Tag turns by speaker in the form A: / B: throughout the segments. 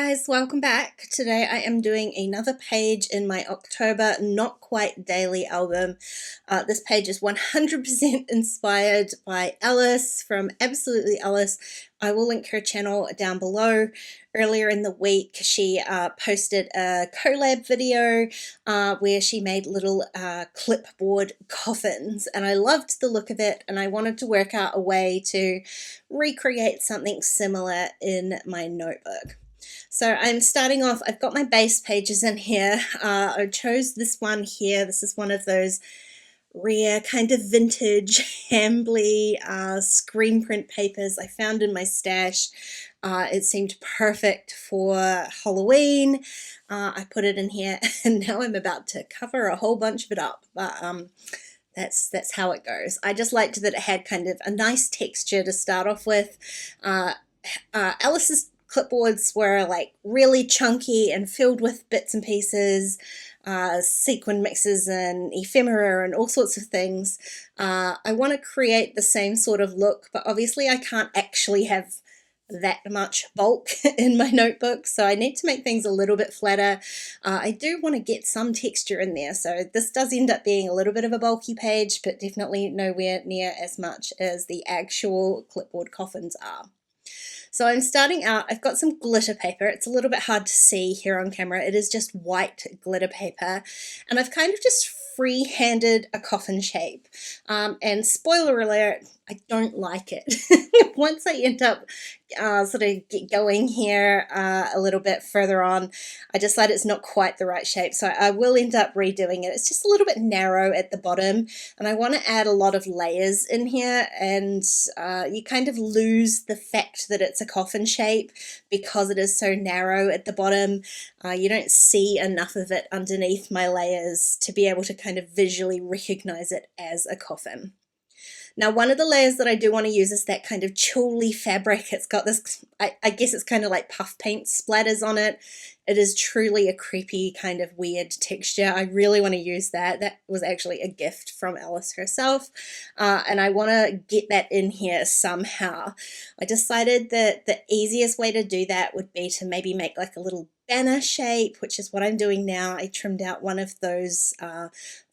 A: guys, welcome back. Today I am doing another page in my October Not Quite Daily album. This page is 100% inspired by Alice from Absolutely Alice. I will link her channel down below. Earlier in the week she posted a collab video where she made little clipboard coffins, and I loved the look of it and I wanted to work out a way to recreate something similar in my notebook. So I'm starting off, I've got my base pages in here. I chose this one here. This is one of those rare kind of vintage Hambly screen print papers I found in my stash. It seemed perfect for Halloween. I put it in here and now I'm about to cover a whole bunch of it up, but that's how it goes. I just liked that it had kind of a nice texture to start off with. Alice's clipboards were like really chunky and filled with bits and pieces, sequin mixes and ephemera and all sorts of things. I want to create the same sort of look, but obviously I can't actually have that much bulk in my notebook, so I need to make things a little bit flatter. I do want to get some texture in there, so this does end up being a little bit of a bulky page, but definitely nowhere near as much as the actual clipboard coffins are. So I'm starting out, I've got some glitter paper. It's a little bit hard to see here on camera. It is just white glitter paper. And I've kind of just free-handed a coffin shape. And spoiler alert, I don't like it. Once I end up sort of get going here a little bit further on, I decide it's not quite the right shape. So I will end up redoing it. It's just a little bit narrow at the bottom. And I want to add a lot of layers in here. And you kind of lose the fact that it's a coffin shape because it is so narrow at the bottom. You don't see enough of it underneath my layers to be able to kind of visually recognize it as a coffin. Now, one of the layers that I do want to use is that kind of tulle fabric. It's got this, I guess it's kind of like puff paint splatters on it. It is truly a creepy kind of weird texture. I really want to use that. That was actually a gift from Alice herself. And I want to get that in here somehow. I decided that the easiest way to do that would be to maybe make like a little banner shape, which is what I'm doing now. I trimmed out one of those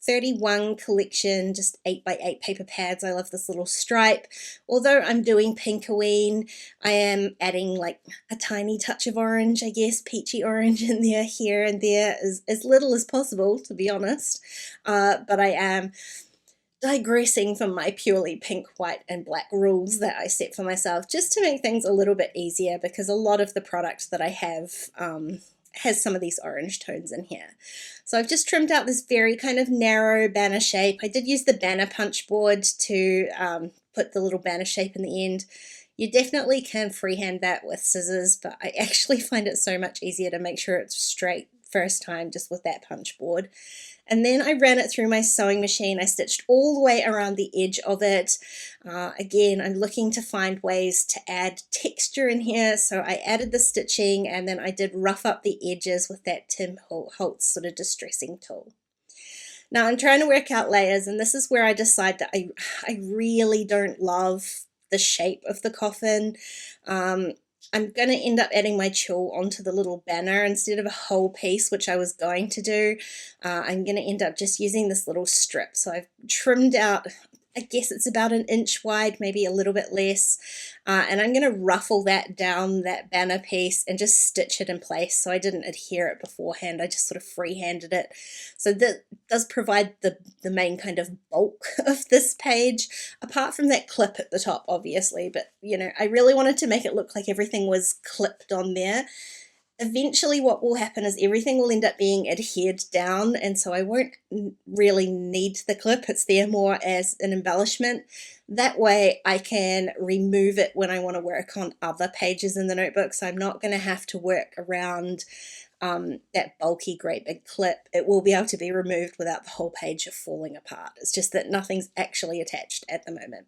A: 31 collection, just 8x8 paper pads. I love this little stripe. Although I'm doing Pinkoween, I am adding like a tiny touch of orange, I guess, peachy orange in there, here and there, as little as possible, to be honest. But I am digressing from my purely pink, white, and black rules that I set for myself, just to make things a little bit easier, because a lot of the product that I have has some of these orange tones in here. So I've just trimmed out this very kind of narrow banner shape. I did use the banner punch board to put the little banner shape in the end. You definitely can freehand that with scissors, but I actually find it so much easier to make sure it's straight first time just with that punch board. And then I ran it through my sewing machine. I stitched all the way around the edge of it. Again, I'm looking to find ways to add texture in here, so I added the stitching and then I did rough up the edges with that Tim Holtz sort of distressing tool. Now I'm trying to work out layers, and this is where I decide that I really don't love the shape of the coffin. I'm going to end up adding my tulle onto the little banner instead of a whole piece, which I was going to do. I'm going to end up just using this little strip. So I've trimmed out, I guess it's about 1 inch wide, maybe a little bit less. And I'm going to ruffle that down, that banner piece, and just stitch it in place. So I didn't adhere it beforehand. I just sort of free-handed it. So that does provide the main kind of bulk of this page, apart from that clip at the top, obviously. But, you know, I really wanted to make it look like everything was clipped on there. Eventually what will happen is everything will end up being adhered down, and so I won't really need the clip. It's there more as an embellishment. That way I can remove it when I want to work on other pages in the notebook, so I'm not going to have to work around that bulky great big clip. It will be able to be removed without the whole page falling apart. It's just that nothing's actually attached at the moment.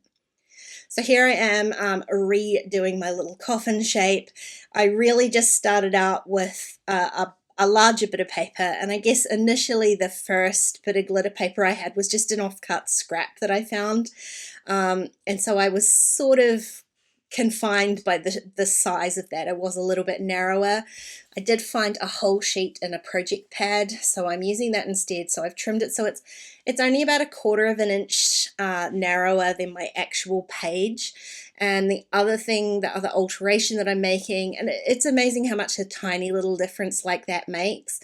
A: So here I am redoing my little coffin shape. I really just started out with a larger bit of paper, and I guess initially the first bit of glitter paper I had was just an offcut scrap that I found, and so I was sort of confined by the size of that. It was a little bit narrower. I did find a whole sheet in a project pad, so I'm using that instead. So I've trimmed it so it's only about 1/4 of an inch narrower than my actual page. And the other alteration that I'm making, and it's amazing how much a tiny little difference like that makes.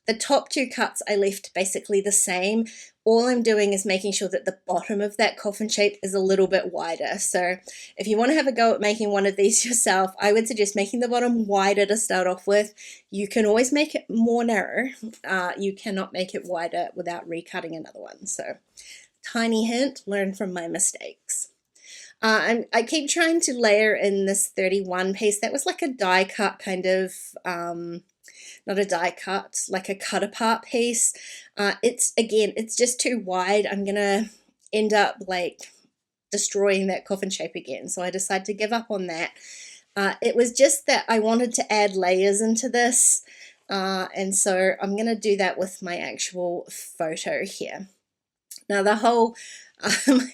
A: The top 2 cuts I left basically the same. All I'm doing is making sure that the bottom of that coffin shape is a little bit wider. So if you want to have a go at making one of these yourself, I would suggest making the bottom wider to start off with. You can always make it more narrow. You cannot make it wider without recutting another one. So tiny hint, learn from my mistakes. I keep trying to layer in this 31 piece. That was like a die cut kind of, not a die cut, like a cut apart piece. It's just too wide. I'm gonna end up like destroying that coffin shape again. So I decided to give up on that. It was just that I wanted to add layers into this. And so I'm gonna do that with my actual photo here. Now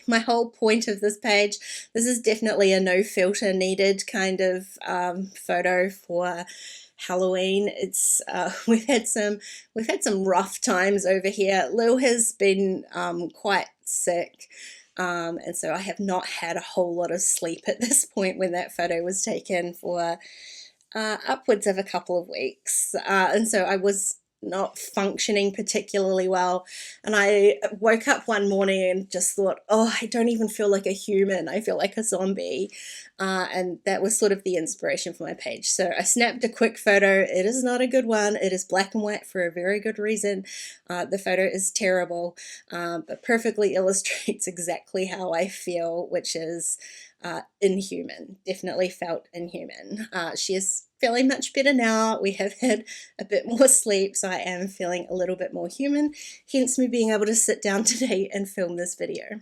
A: my whole point of this page, this is definitely a no filter needed kind of photo for Halloween. It's we've had some rough times over here. Lou has been quite sick, and so I have not had a whole lot of sleep at this point when that photo was taken for upwards of a couple of weeks, and so I was not functioning particularly well, and I woke up one morning and just thought, oh, I don't even feel like a human, I feel like a zombie. And that was sort of the inspiration for my page. So I snapped a quick photo. It is not a good one. It is black and white for a very good reason. The photo is terrible, but perfectly illustrates exactly how I feel, which is inhuman. Definitely felt inhuman. She is feeling much better now. We have had a bit more sleep, so I am feeling a little bit more human, hence me being able to sit down today and film this video.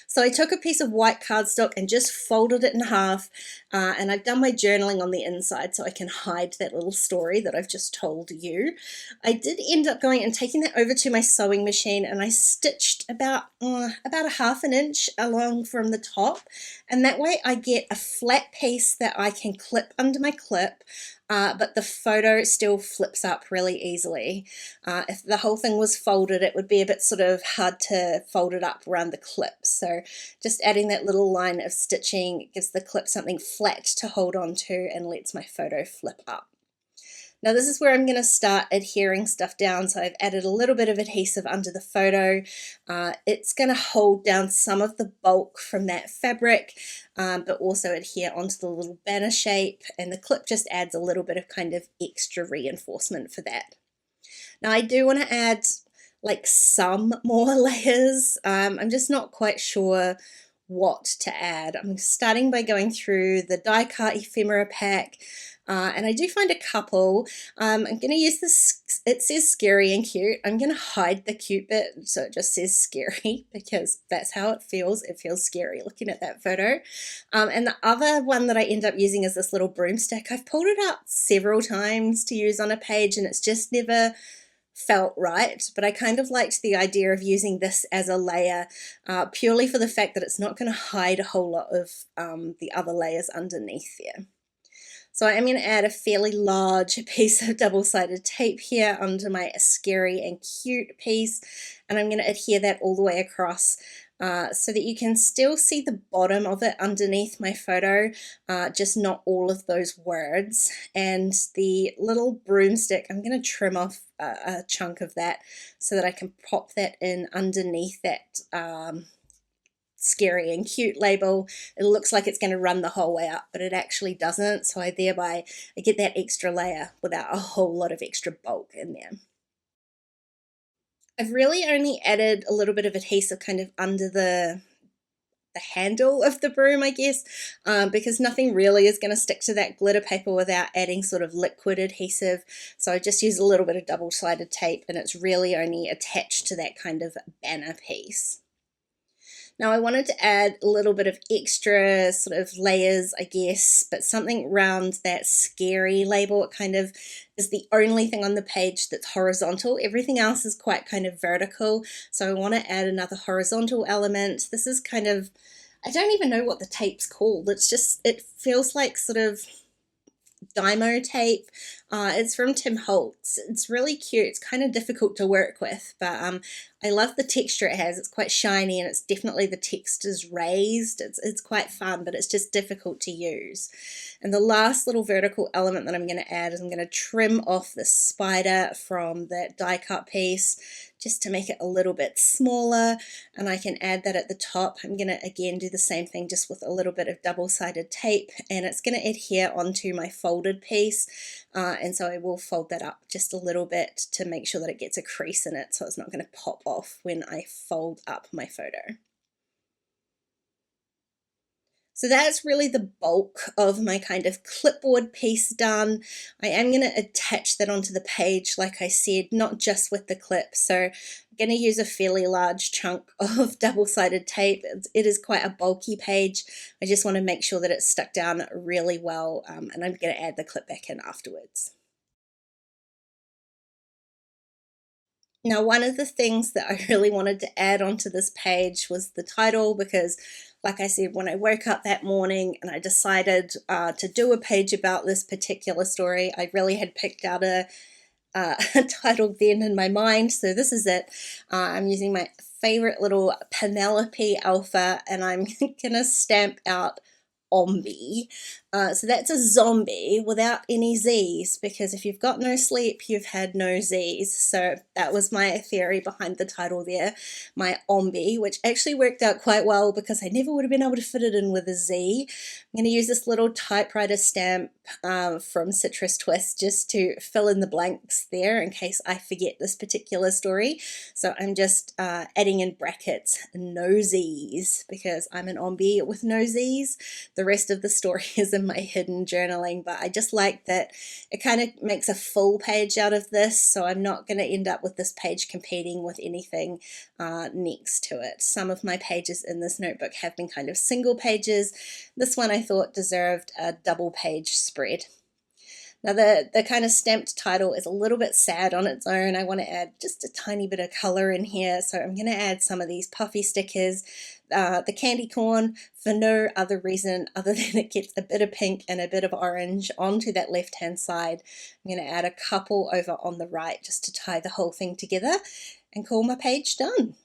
A: So I took a piece of white cardstock and just folded it in half, and I've done my journaling on the inside so I can hide that little story that I've just told you. I did end up going and taking that over to my sewing machine, and I stitched about a 1/2 an inch along from the top, and that way I get a flat piece that I can clip under my clip, but the photo still flips up really easily. If the whole thing was folded, it would be a bit sort of hard to fold it up around the clip. So just adding that little line of stitching gives the clip something flat to hold on to and lets my photo flip up. Now this is where I'm going to start adhering stuff down. So I've added a little bit of adhesive under the photo. It's going to hold down some of the bulk from that fabric, but also adhere onto the little banner shape, and the clip just adds a little bit of kind of extra reinforcement for that. Now I do want to add like some more layers. I'm just not quite sure what to add. I'm starting by going through the die cut ephemera pack, and I do find a couple. I'm going to use this, it says scary and cute. I'm going to hide the cute bit so it just says scary because that's how it feels. It feels scary looking at that photo. And the other one that I end up using is this little broomstick. I've pulled it out several times to use on a page and it's just never felt right, but I kind of liked the idea of using this as a layer purely for the fact that it's not going to hide a whole lot of the other layers underneath there. So I'm going to add a fairly large piece of double-sided tape here under my scary and cute piece, and I'm going to adhere that all the way across so that you can still see the bottom of it underneath my photo, just not all of those words. And the little broomstick, I'm going to trim off a chunk of that so that I can pop that in underneath that scary and cute label. It looks like it's going to run the whole way up, but it actually doesn't, so I get that extra layer without a whole lot of extra bulk in there. I've really only added a little bit of adhesive kind of under the handle of the broom, I guess, because nothing really is going to stick to that glitter paper without adding sort of liquid adhesive. So I just use a little bit of double-sided tape, and it's really only attached to that kind of banner piece. Now I wanted to add a little bit of extra sort of layers, I guess, but something around that scary label. It kind of is the only thing on the page that's horizontal. Everything else is quite kind of vertical. So I want to add another horizontal element. This is kind of, I don't even know what the tape's called. It's just, it feels like sort of Dymo tape. It's from Tim Holtz. It's really cute. It's kind of difficult to work with, but I love the texture it has. It's quite shiny, and it's definitely, the text is raised. It's quite fun, but it's just difficult to use. And the last little vertical element that I'm going to add is I'm going to trim off the spider from that die cut piece just to make it a little bit smaller, and I can add that at the top. I'm going to again do the same thing just with a little bit of double-sided tape, and it's going to adhere onto my folded piece, and so I will fold that up just a little bit to make sure that it gets a crease in it so it's not going to pop off when I fold up my photo. So that's really the bulk of my kind of clipboard piece done. I am going to attach that onto the page, like I said, not just with the clip. So I'm going to use a fairly large chunk of double-sided tape. It is quite a bulky page. I just want to make sure that it's stuck down really well, and I'm going to add the clip back in afterwards. Now, one of the things that I really wanted to add onto this page was the title, because like I said, when I woke up that morning and I decided to do a page about this particular story, I really had picked out a title then in my mind. So this is it. I'm using my favorite little Penelope alpha, and I'm gonna stamp out Ombie. So that's a zombie without any Z's, because if you've got no sleep, you've had no Z's. So that was my theory behind the title there, my Ombie, which actually worked out quite well because I never would have been able to fit it in with a Z. I'm going to use this little typewriter stamp from Citrus Twist just to fill in the blanks there in case I forget this particular story. So I'm just adding in brackets no Z's because I'm an Ombie with no Z's. The rest of the story is in my hidden journaling, but I just like that it kind of makes a full page out of this, so I'm not going to end up with this page competing with anything next to it. Some of my pages in this notebook have been kind of single pages. This one I thought deserved a double page spread. Now the kind of stamped title is a little bit sad on its own. I want to add just a tiny bit of color in here, so I'm going to add some of these puffy stickers, the candy corn, for no other reason other than it gets a bit of pink and a bit of orange onto that left hand side. I'm going to add a couple over on the right just to tie the whole thing together and call my page done.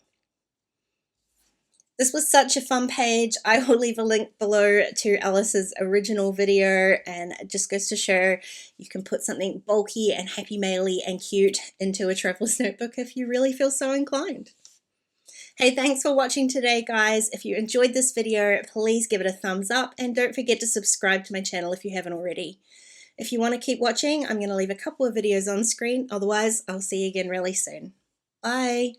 A: This was such a fun page. I will leave a link below to Alice's original video, and it just goes to show you can put something bulky and happy maily and cute into a traveler's notebook if you really feel so inclined. Hey, thanks for watching today, guys. If you enjoyed this video, please give it a thumbs up, and don't forget to subscribe to my channel if you haven't already. If you want to keep watching, I'm going to leave a couple of videos on screen. Otherwise, I'll see you again really soon. Bye.